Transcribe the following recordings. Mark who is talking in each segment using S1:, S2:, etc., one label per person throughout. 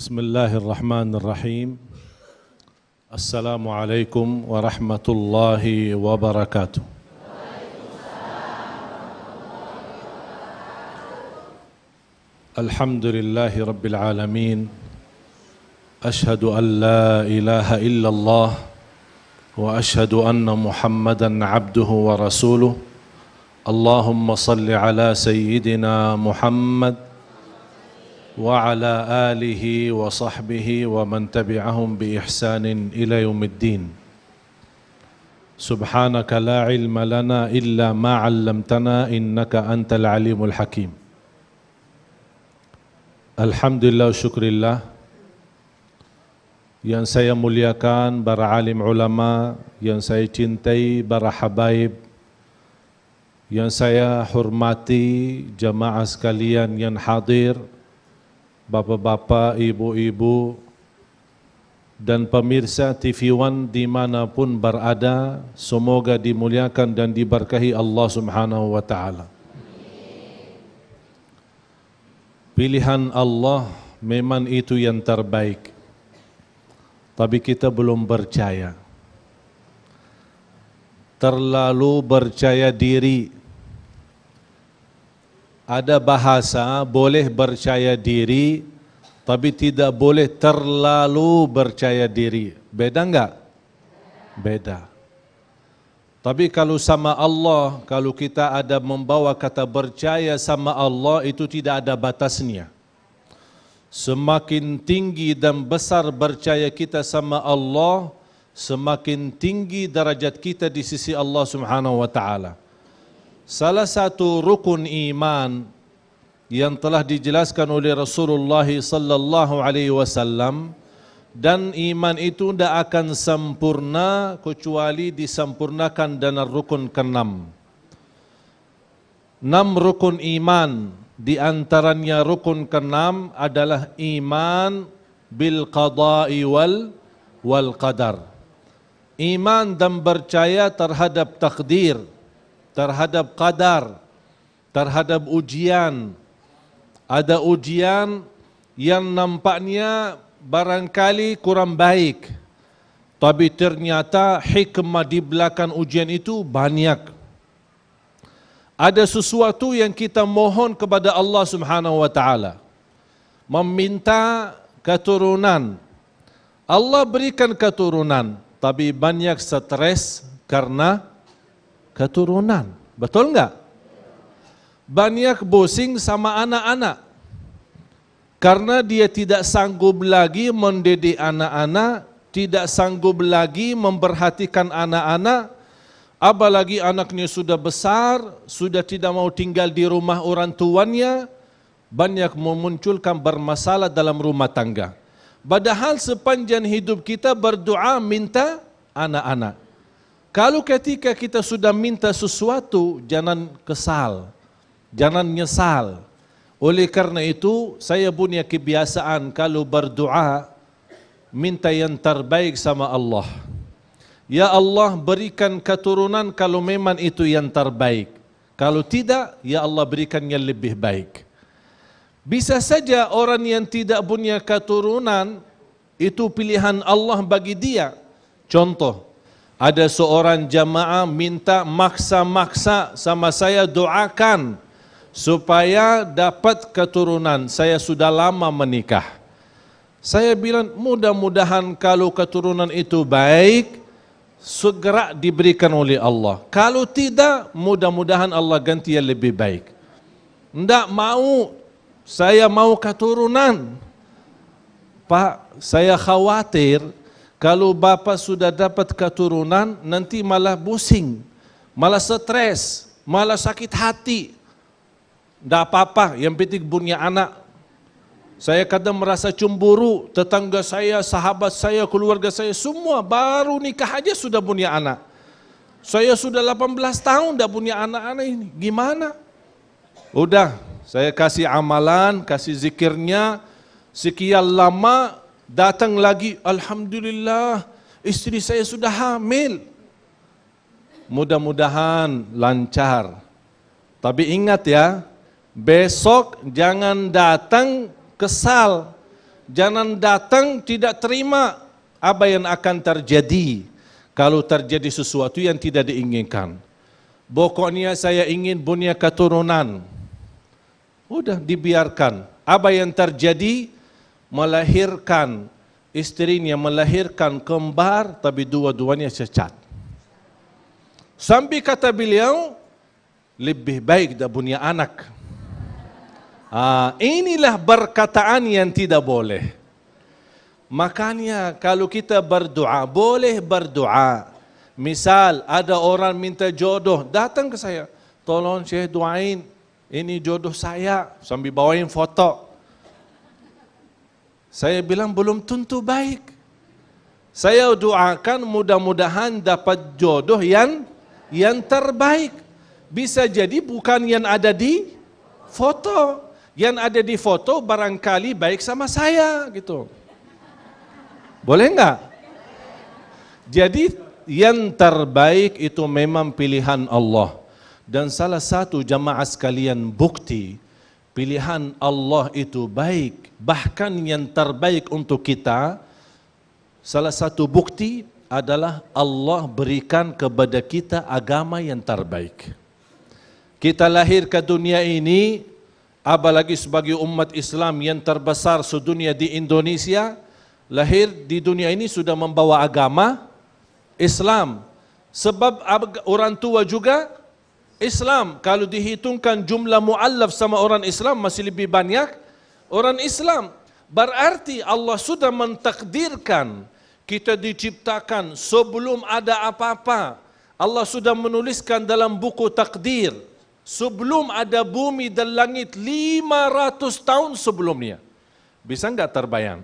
S1: Bismillahirrahmanirrahim. Assalamualaikum warahmatullahi wabarakatuh. Alhamdulillahi rabbil alamin. Ashhadu an la ilaha illallah wa ashhadu anna Muhammadan abduhu wa rasuluh. Allahumma salli ala sayyidina Muhammad wa ala alihi wa sahbihi wa man tabi'ahum bi ihsanin ila yaumiddin. Subhanaka la ilma lana illa ma 'allamtana innaka antal alimul hakim. Alhamdulillah syukrillah, yang saya muliakan para alim ulama, yang saya cintai para habaib, yang saya hormati jamaah sekalian yang hadir, bapak-bapak, ibu-ibu, dan pemirsa TV One dimanapun berada, semoga dimuliakan dan diberkahi Allah Subhanahu wa Ta'ala. Pilihan Allah memang itu yang terbaik, tapi kita belum percaya. Terlalu percaya diri. Ada bahasa boleh percaya diri, tapi tidak boleh terlalu percaya diri. Beda enggak? Beda. Tapi kalau sama Allah, kalau kita ada membawa kata percaya sama Allah, itu tidak ada batasnya. Semakin tinggi dan besar percaya kita sama Allah, semakin tinggi derajat kita di sisi Allah Subhanahu wa Ta'ala. Salah satu rukun iman yang telah dijelaskan oleh Rasulullah sallallahu alaihi wasallam, dan iman itu tidak akan sempurna kecuali disempurnakan dengan rukun ke-6. 6 rukun iman, di antaranya rukun ke-6 adalah iman bil qada'i wal qadar. Iman dan percaya terhadap takdir, terhadap qadar, terhadap ujian. Ada ujian yang nampaknya barangkali kurang baik, tapi ternyata hikmah di belakang ujian itu banyak. Ada sesuatu yang kita mohon kepada Allah Subhanahu wa Ta'ala, meminta keturunan. Allah berikan keturunan, tapi banyak stres karena keturunan. Betul enggak? Banyak pusing sama anak-anak karena dia tidak sanggup lagi mendidik anak-anak, tidak sanggup lagi memperhatikan anak-anak, apalagi anaknya sudah besar, sudah tidak mau tinggal di rumah orang tuanya, banyak memunculkan bermasalah dalam rumah tangga. Padahal sepanjang hidup kita berdoa minta anak-anak. Kalau ketika kita sudah minta sesuatu, jangan kesal, jangan nyesal. Oleh karena itu, saya punya kebiasaan kalau berdoa, minta yang terbaik sama Allah. Ya Allah, berikan keturunan kalau memang itu yang terbaik. Kalau tidak, ya Allah berikan yang lebih baik. Bisa saja orang yang tidak punya keturunan, itu pilihan Allah bagi dia. Contoh, ada seorang jamaah minta maksa-maksa sama saya, doakan supaya dapat keturunan. Saya sudah lama menikah. Saya bilang mudah-mudahan kalau keturunan itu baik, segera diberikan oleh Allah. Kalau tidak, mudah-mudahan Allah ganti yang lebih baik. Tidak mau, saya mau keturunan. Pak, saya khawatir kalau Bapak sudah dapat keturunan, nanti malah pusing, malah stres, malah sakit hati. Tidak apa-apa, yang penting punya anak. Saya kadang merasa cemburu, tetangga saya, sahabat saya, keluarga saya, semua baru nikah aja sudah punya anak. Saya sudah 18 tahun tidak punya anak-anak ini, gimana? Udah, saya kasih amalan, kasih zikirnya, sekian lama, datang lagi, alhamdulillah, istri saya sudah hamil. Mudah-mudahan lancar. Tapi ingat ya, besok jangan datang kesal. jangan datang tidak terima apa yang akan terjadi kalau terjadi sesuatu yang tidak diinginkan. Pokoknya saya ingin punya keturunan. Udah dibiarkan. Apa yang terjadi? Melahirkan istrinya, melahirkan kembar, tapi dua-duanya cacat. Sampai kata beliau, lebih baik dah punya anak. Inilah perkataan yang tidak boleh. Makanya kalau kita berdoa, boleh berdoa. Misal ada orang minta jodoh, datang ke saya. Tolong Syekh doain, ini jodoh saya. Sambil bawain foto. Saya bilang belum tentu baik. Saya doakan mudah-mudahan dapat jodoh yang terbaik. Bisa jadi bukan yang ada di foto. Yang ada di foto barangkali baik sama saya gitu. Boleh enggak? Jadi yang terbaik itu memang pilihan Allah. Dan salah satu jamaah sekalian bukti pilihan Allah itu baik, bahkan yang terbaik untuk kita, salah satu bukti adalah Allah berikan kepada kita agama yang terbaik. Kita lahir ke dunia ini, apalagi sebagai umat Islam yang terbesar sedunia di Indonesia, lahir di dunia ini sudah membawa agama Islam. Sebab orang tua juga Islam. Kalau dihitungkan jumlah mu'allaf sama orang Islam masih lebih banyak orang Islam. Berarti Allah sudah mentakdirkan kita diciptakan sebelum ada apa-apa. Allah sudah menuliskan dalam buku takdir sebelum ada bumi dan langit 500 tahun sebelumnya. Bisa enggak terbayang?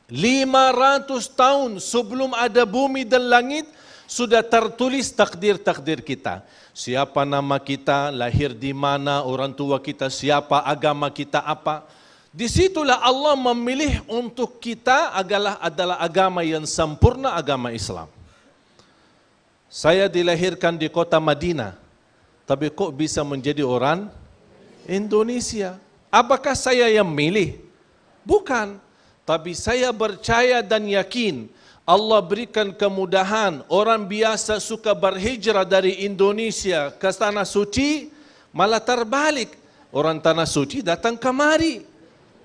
S1: 500 tahun sebelum ada bumi dan langit sudah tertulis takdir-takdir kita. Siapa nama kita, lahir di mana, orang tua kita siapa, agama kita apa. Disitulah Allah memilih untuk kita adalah agama yang sempurna, agama Islam. Saya dilahirkan di kota Madinah, tapi kok bisa menjadi orang Indonesia? Apakah saya yang milih? Bukan. Tapi saya percaya dan yakin Allah berikan kemudahan. Orang biasa suka berhijrah dari Indonesia ke Tanah Suci, malah terbalik. Orang Tanah Suci datang kemari.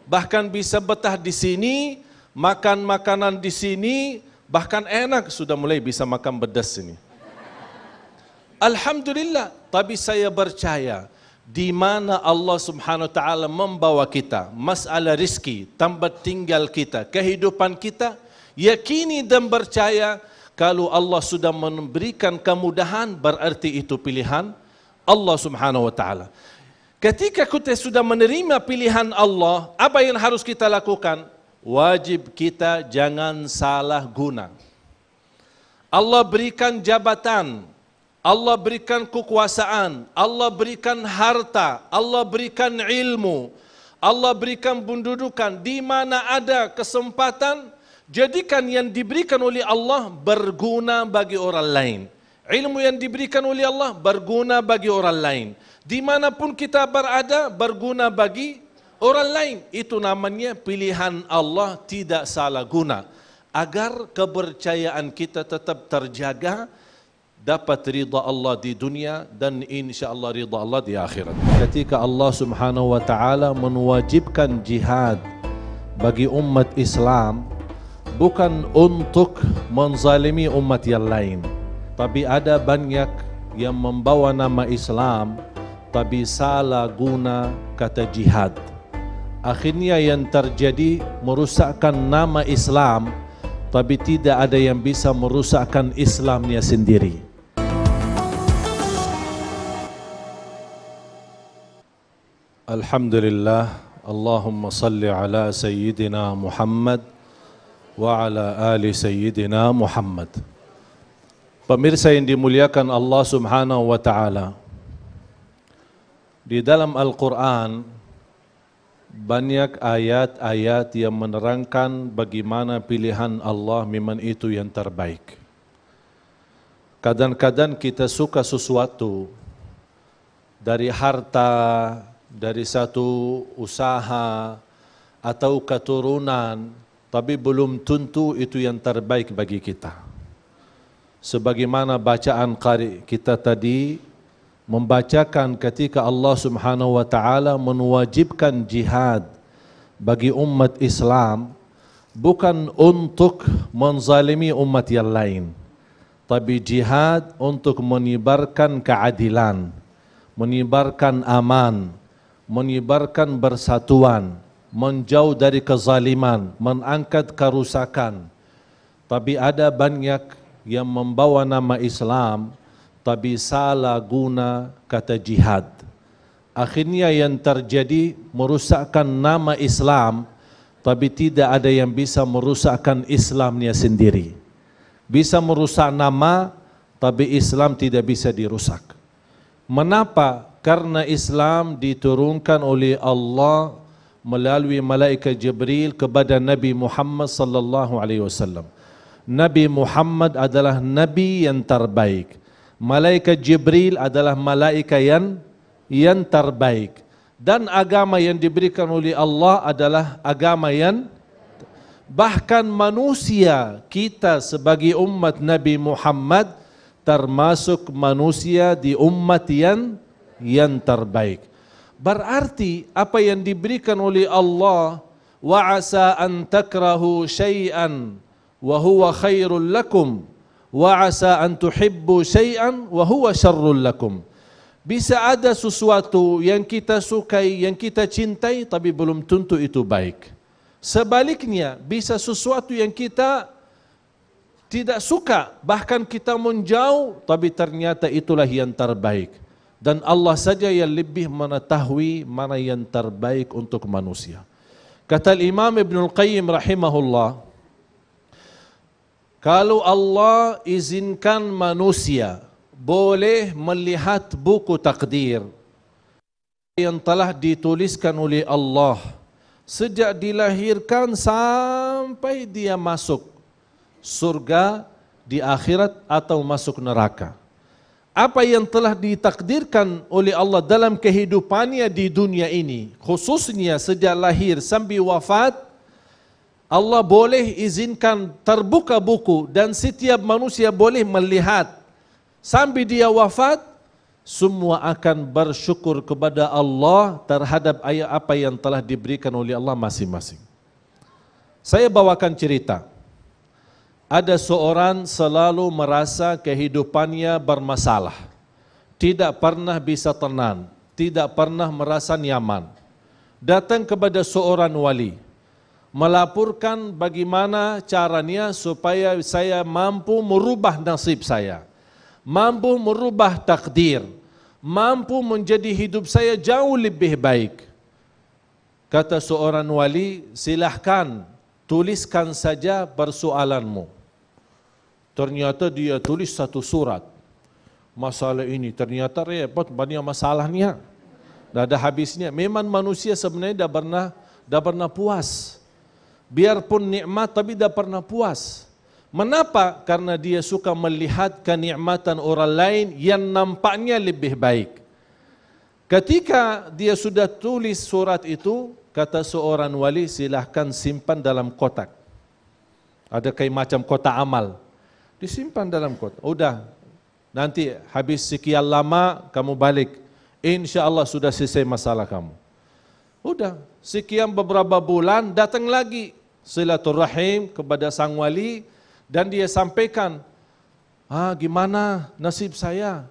S1: Bahkan bisa betah di sini, makan makanan di sini, bahkan enak, sudah mulai bisa makan pedas ini. Alhamdulillah, tapi saya percaya di mana Allah Subhanahu wa taala membawa kita, masalah rizki, tempat tinggal kita, kehidupan kita, yakini dan percaya kalau Allah sudah memberikan kemudahan berarti itu pilihan Allah Subhanahu wa taala. Ketika kita sudah menerima pilihan Allah, apa yang harus kita lakukan? Wajib kita jangan salah guna. Allah berikan jabatan, Allah berikan kekuasaan, Allah berikan harta, Allah berikan ilmu, Allah berikan pendudukan. Di mana ada kesempatan, jadikan yang diberikan oleh Allah berguna bagi orang lain. Ilmu yang diberikan oleh Allah berguna bagi orang lain. Dimanapun kita berada, berguna bagi orang lain. Itu namanya pilihan Allah tidak salah guna. Agar kepercayaan kita tetap terjaga, dapat ridha Allah di dunia dan insya-Allah ridha Allah di akhirat. Ketika Allah Subhanahu wa taala mewajibkan jihad bagi umat Islam, bukan untuk menzalimi umat yang lain, tapi ada banyak yang membawa nama Islam tapi salah guna kata jihad. Akhirnya yang terjadi merusakkan nama Islam, tapi tidak ada yang bisa merusakkan Islamnya sendiri. Alhamdulillah, Allahumma salli ala Sayyidina Muhammad wa ala ali Sayyidina Muhammad. Pemirsa yang dimuliakan Allah Subhanahu wa taala, di dalam Al-Quran banyak ayat-ayat yang menerangkan bagaimana pilihan Allah memang itu yang terbaik. Kadang-kadang kita suka sesuatu dari harta, dari satu usaha, atau keturunan, tapi belum tentu itu yang terbaik bagi kita. Sebagaimana bacaan qari kita tadi membacakan ketika Allah Subhanahu wa taala mewajibkan jihad bagi umat Islam bukan untuk menzalimi umat yang lain, tapi jihad untuk menyebarkan keadilan, menyebarkan aman, menyebarkan persatuan, menjauh dari kezaliman, mengangkat kerusakan. Tapi ada banyak yang membawa nama Islam tapi salah guna kata jihad. Akhirnya yang terjadi merusakkan nama Islam, tapi tidak ada yang bisa merusakkan Islamnya sendiri. Bisa merusak nama, tapi Islam tidak bisa dirusak. Mengapa? Karena Islam diturunkan oleh Allah melalui malaikat Jibril kepada Nabi Muhammad sallallahu alaihi wasallam. Nabi Muhammad adalah nabi yang terbaik. Malaikat Jibril adalah malaikat yang terbaik. Dan agama yang diberikan oleh Allah adalah agama yang bahkan manusia kita sebagai umat Nabi Muhammad termasuk manusia di umat yang terbaik. Berarti apa yang diberikan oleh Allah, wa asa an takrahu syai'an wa huwa khairul lakum wa asa an tuhibbu syai'an wa huwa syarrul lakum. Bisa ada sesuatu yang kita sukai, yang kita cintai, tapi belum tentu itu baik. Sebaliknya, bisa sesuatu yang kita tidak suka, bahkan kita menjauh, tapi ternyata itulah yang terbaik. Dan Allah saja yang lebih mengetahui mana yang terbaik untuk manusia. Kata Imam Ibnul Qayyim rahimahullah, kalau Allah izinkan manusia boleh melihat buku takdir yang telah dituliskan oleh Allah sejak dilahirkan sampai dia masuk surga di akhirat atau masuk neraka. Apa yang telah ditakdirkan oleh Allah dalam kehidupannya di dunia ini, khususnya sejak lahir sampai wafat, Allah boleh izinkan terbuka buku dan setiap manusia boleh melihat sampai dia wafat. Semua akan bersyukur kepada Allah terhadap apa yang telah diberikan oleh Allah masing-masing. Saya bawakan cerita. Ada seorang selalu merasa kehidupannya bermasalah, tidak pernah bisa tenang, tidak pernah merasa nyaman. Datang kepada seorang wali, melaporkan bagaimana caranya supaya saya mampu merubah nasib saya, mampu merubah takdir, mampu menjadi hidup saya jauh lebih baik. Kata seorang wali, silahkan tuliskan saja persoalanmu. Ternyata dia tulis satu surat. Masalah ini ternyata repot, banyak masalahnya. Dah ada habisnya. Memang manusia sebenarnya dah pernah puas. Biarpun nikmat tapi dah pernah puas. Mengapa? Karena dia suka melihat kenikmatan orang lain yang nampaknya lebih baik. Ketika dia sudah tulis surat itu, kata seorang wali, silahkan simpan dalam kotak. Ada kayak macam kotak amal. Disimpan dalam kotak. Udah, nanti habis sekian lama kamu balik. Insya Allah sudah selesai masalah kamu. Udah, sekian beberapa bulan datang lagi silaturahim kepada sang wali dan dia sampaikan, gimana nasib saya?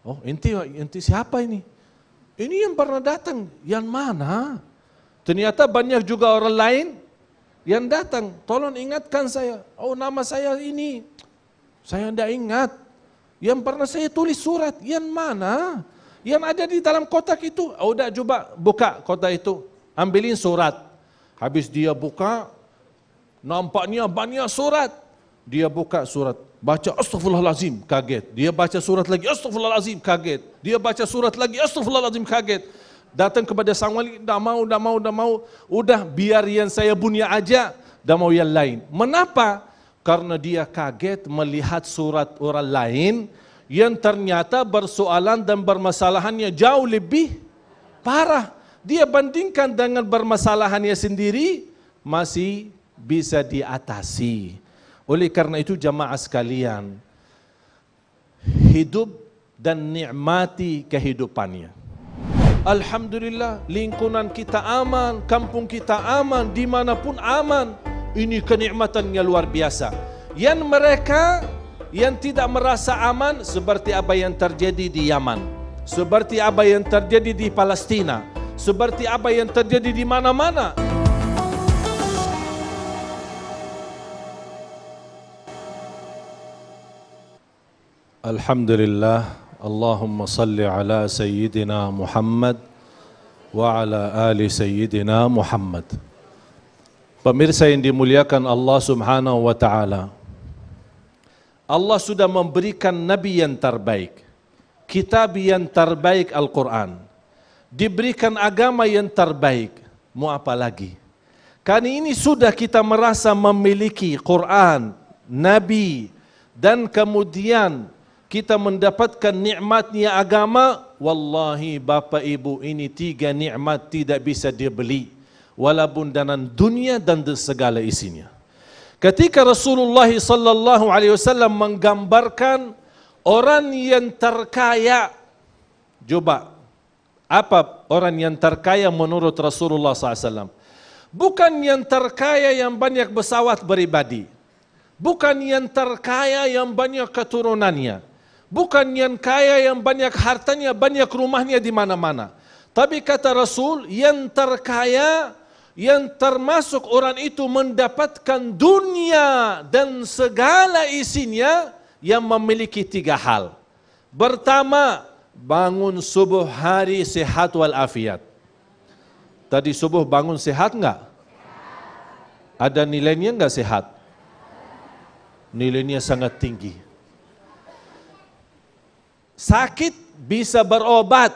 S1: Oh, inti siapa ini? Ini yang pernah datang. Yang mana? Ternyata banyak juga orang lain yang datang. Tolong ingatkan saya. Oh, nama saya ini. Saya tidak ingat. Yang pernah saya tulis surat, yang mana? Yang ada di dalam kotak itu. Oh, udah coba buka kotak itu. Ambilin surat. Habis dia buka, nampaknya banyak surat. Dia buka surat. Baca astaghfirullahalazim, kaget. Dia baca surat lagi, astaghfirullahalazim, kaget. Dia baca surat lagi, astaghfirullahalazim, kaget. Datang kepada sang wali, dah mau. Udah biar yang saya punya aja, dah mau yang lain. Mengapa? Karena dia kaget melihat surat orang lain yang ternyata persoalan dan permasalahannya jauh lebih parah. dia bandingkan dengan bermasalahannya sendiri, masih bisa diatasi. Oleh karena itu jamaah sekalian, hidup dan nikmati kehidupannya. Alhamdulillah, lingkungan kita aman, kampung kita aman, dimanapun aman. Ini kenikmatannya luar biasa. Yang mereka yang tidak merasa aman, seperti apa yang terjadi di Yaman, seperti apa yang terjadi di Palestina, seperti apa yang terjadi di mana-mana. Alhamdulillah, Allahumma salli ala Sayyidina Muhammad wa ala ali Sayyidina Muhammad. Pemirsa yang dimuliakan Allah Subhanahu wa Ta'ala, Allah sudah memberikan Nabi yang terbaik, kitab yang terbaik Al-Quran, diberikan agama yang terbaik. Mau apa lagi? Kali ini sudah kita merasa memiliki Quran, Nabi, dan kemudian kita mendapatkan nikmatnya agama. Wallahi Bapak Ibu, ini 3 nikmat tidak bisa dibeli, walaupun dengan dunia dan segala isinya. Ketika Rasulullah sallallahu alaihi wasallam menggambarkan orang yang terkaya, coba apa orang yang terkaya menurut Rasulullah SAW? Bukan yang terkaya yang banyak pesawat pribadi, bukan yang terkaya yang banyak keturunannya, bukan yang kaya yang banyak hartanya, banyak rumahnya di mana-mana. Tapi kata Rasul, yang terkaya, yang termasuk orang itu mendapatkan dunia dan segala isinya, yang memiliki 3 hal. Pertama, bangun subuh hari sehat walafiat. Tadi subuh bangun sehat enggak? Ada nilainya enggak sehat? Nilainya sangat tinggi. Sakit bisa berobat,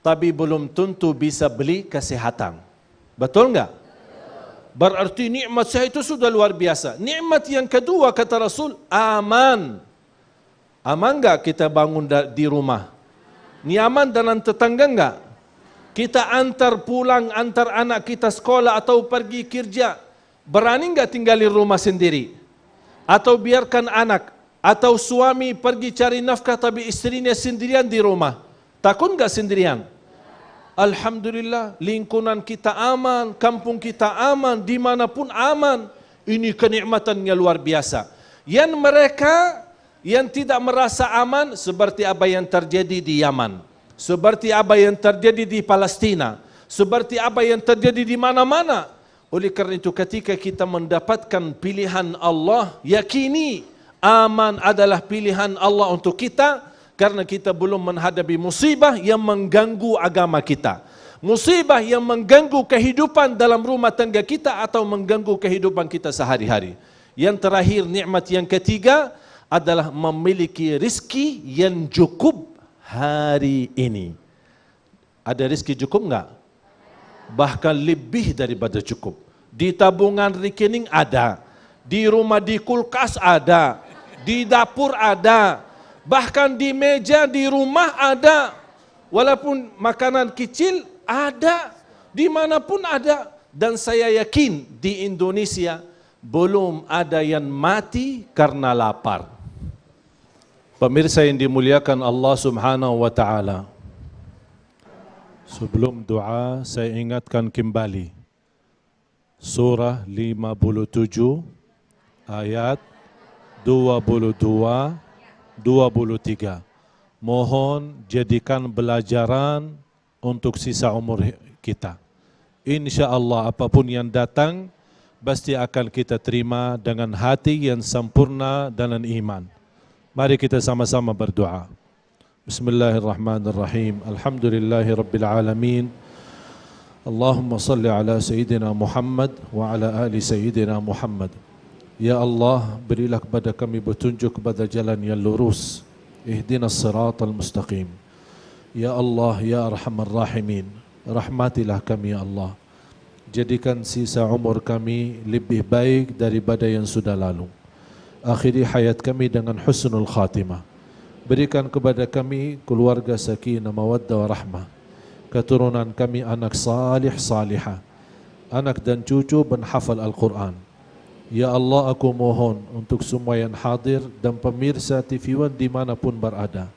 S1: tapi belum tentu bisa beli kesehatan. Betul enggak? Berarti nikmat sehat itu sudah luar biasa. Nikmat yang kedua kata Rasul, aman. Aman enggak kita bangun di rumah? Nyaman dengan tetangga enggak? Kita antar pulang, antar anak kita sekolah atau pergi kerja, berani enggak tinggal di rumah sendiri? Atau biarkan anak atau suami pergi cari nafkah tapi istrinya sendirian di rumah? Takut enggak sendirian? Alhamdulillah, lingkungan kita aman, kampung kita aman, dimanapun aman. Ini kenikmatannya luar biasa. Yang mereka yang tidak merasa aman, seperti apa yang terjadi di Yaman, seperti apa yang terjadi di Palestina, seperti apa yang terjadi di mana-mana. Oleh karena itu ketika kita mendapatkan pilihan Allah, yakini aman adalah pilihan Allah untuk kita, karena kita belum menghadapi musibah yang mengganggu agama kita, musibah yang mengganggu kehidupan dalam rumah tangga kita atau mengganggu kehidupan kita sehari-hari. Yang terakhir, nikmat yang ketiga adalah memiliki rezeki yang cukup hari ini. Ada rezeki cukup enggak? Bahkan lebih daripada cukup. Di tabungan rekening ada, di rumah di kulkas ada, di dapur ada, bahkan di meja di rumah ada. Walaupun makanan kecil ada, dimanapun ada. Dan saya yakin di Indonesia belum ada yang mati karena lapar. Pemirsa yang dimuliakan Allah Subhanahu wa Ta'ala, sebelum doa saya ingatkan kembali surah 57 ayat 22 23. Mohon jadikan pelajaran untuk sisa umur kita. InsyaAllah apapun yang datang pasti akan kita terima dengan hati yang sempurna dan iman. Mari kita sama-sama berdoa. Bismillahirrahmanirrahim. Alhamdulillahi Rabbil Alamin. Allahumma salli ala Sayyidina Muhammad wa ala ali Sayyidina Muhammad. Ya Allah, berilah kepada kami petunjuk kepada jalan yang lurus. Ihdinas siratal mustaqim. Ya Allah, ya Arhamar Rahimin, rahmatilah kami ya Allah. Jadikan sisa umur kami lebih baik daripada yang sudah lalu. Akhiri hayat kami dengan husnul khatimah. Berikan kepada kami keluarga sakinah mawaddah warahmah keturunan kami anak salih salihah, anak dan cucu penghafal Al-Quran. Ya Allah, aku mohon untuk semua yang hadir dan pemirsa TV One dimanapun berada,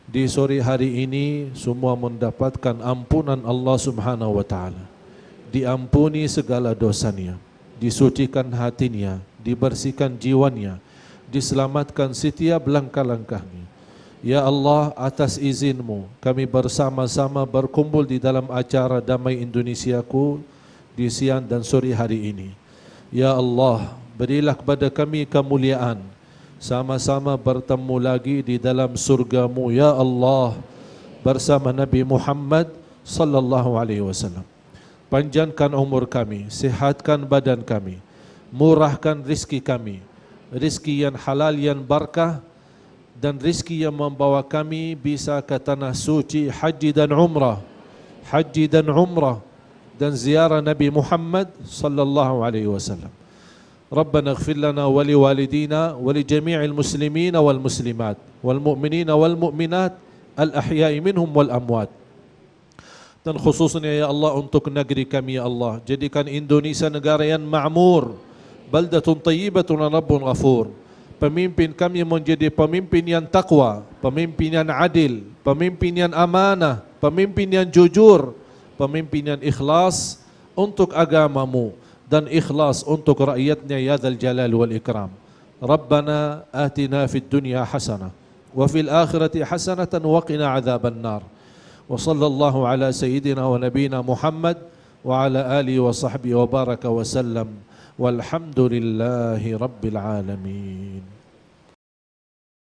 S1: di sore hari ini semua mendapatkan ampunan Allah Subhanahu wa Ta'ala. Diampuni segala dosanya, disucikan hatinya, dibersihkan jiwanya, diselamatkan setiap langkah-langkahnya. Ya Allah, atas izinmu kami bersama-sama berkumpul di dalam acara Damai Indonesiaku di siang dan sore hari ini. Ya Allah, berilah kepada kami kemuliaan, sama-sama bertemu lagi di dalam surgamu ya Allah, bersama Nabi Muhammad sallallahu alaihi wasallam. Panjangkan umur kami, sihatkan badan kami, murahkan rizki kami, rizki yang halal yang barakah, dan rizki yang membawa kami bisa ke tanah suci haji dan umrah, dan ziarah Nabi Muhammad sallallahu alaihi wasallam. Rabbana ighfir lana wa liwalidina wa li jami'il muslimin wal muslimat wal mu'minin wal mu'minat al ahya'i minhum wal amwat. Dan khususnya ya Allah untuk negeri kami ya Allah, jadikan Indonesia negara yang ma'mur, baldatun tayyibatun rabbun ghafur. Pemimpin kami menjadi pemimpin yang takwa, pemimpin yang adil, pemimpin yang amanah, pemimpin yang jujur, pemimpin yang ikhlas untuk agamamu dan ikhlas untuk rakyatnya ya dzal jalal wal ikram. Rabbana atina fid dunya hasanah wa fil akhirati hasanatan wa qina adzaban nar. Wa sallallahu ala sayyidina wa nabiyina Muhammad wa ala alihi wa sahbihi wa baraka wa sallam. Walhamdulillahi rabbil alamin.